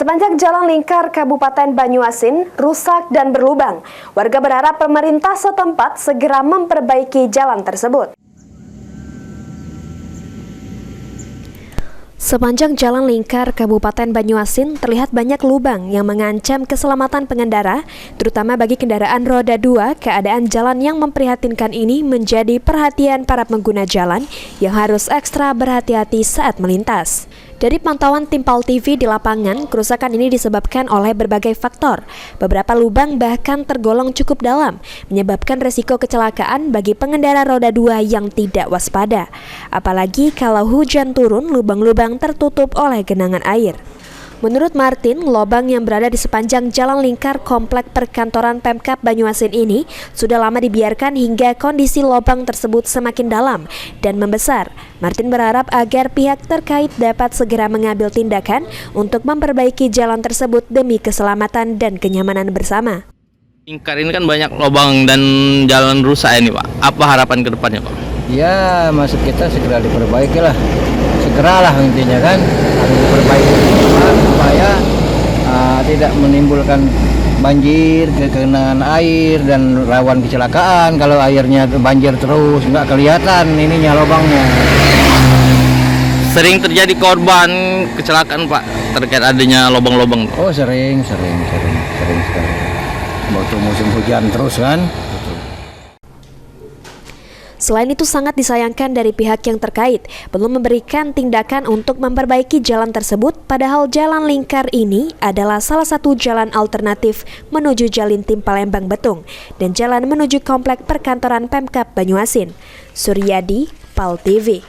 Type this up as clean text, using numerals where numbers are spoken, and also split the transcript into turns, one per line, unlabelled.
Sepanjang jalan lingkar Kabupaten Banyuasin rusak dan berlubang. Warga berharap pemerintah setempat segera memperbaiki jalan tersebut. Sepanjang jalan lingkar Kabupaten Banyuasin terlihat banyak lubang yang mengancam keselamatan pengendara, terutama bagi kendaraan roda 2. Keadaan jalan yang memprihatinkan ini menjadi perhatian para pengguna jalan yang harus ekstra berhati-hati saat melintas. Dari pantauan tim PAL TV di lapangan, kerusakan ini disebabkan oleh berbagai faktor. Beberapa lubang bahkan tergolong cukup dalam, menyebabkan resiko kecelakaan bagi pengendara roda 2 yang tidak waspada. Apalagi kalau hujan turun, lubang-lubang tertutup oleh genangan air. Menurut Martin, lubang yang berada di sepanjang jalan lingkar komplek perkantoran Pemkab Banyuasin ini sudah lama dibiarkan hingga kondisi lubang tersebut semakin dalam dan membesar. Martin berharap agar pihak terkait dapat segera mengambil tindakan untuk memperbaiki jalan tersebut demi keselamatan dan kenyamanan bersama.
Lingkar ini kan banyak lubang dan jalan rusak ini, Pak. Apa harapan ke depannya, Pak?
Ya, maksud kita segera diperbaiki lah. Segeralah intinya kan, harus diperbaiki supaya tidak menimbulkan banjir, kegenangan air dan rawan kecelakaan. Kalau airnya banjir terus nggak kelihatan ininya lubangnya.
Sering terjadi korban kecelakaan, Pak, terkait adanya lubang-lubang.
Oh, sering sekali. Waktu musim hujan terus kan.
Selain itu sangat disayangkan dari pihak yang terkait belum memberikan tindakan untuk memperbaiki jalan tersebut, padahal jalan lingkar ini adalah salah satu jalan alternatif menuju Jalintim Palembang Betung dan jalan menuju komplek perkantoran Pemkab Banyuasin. Suryadi, PAL TV.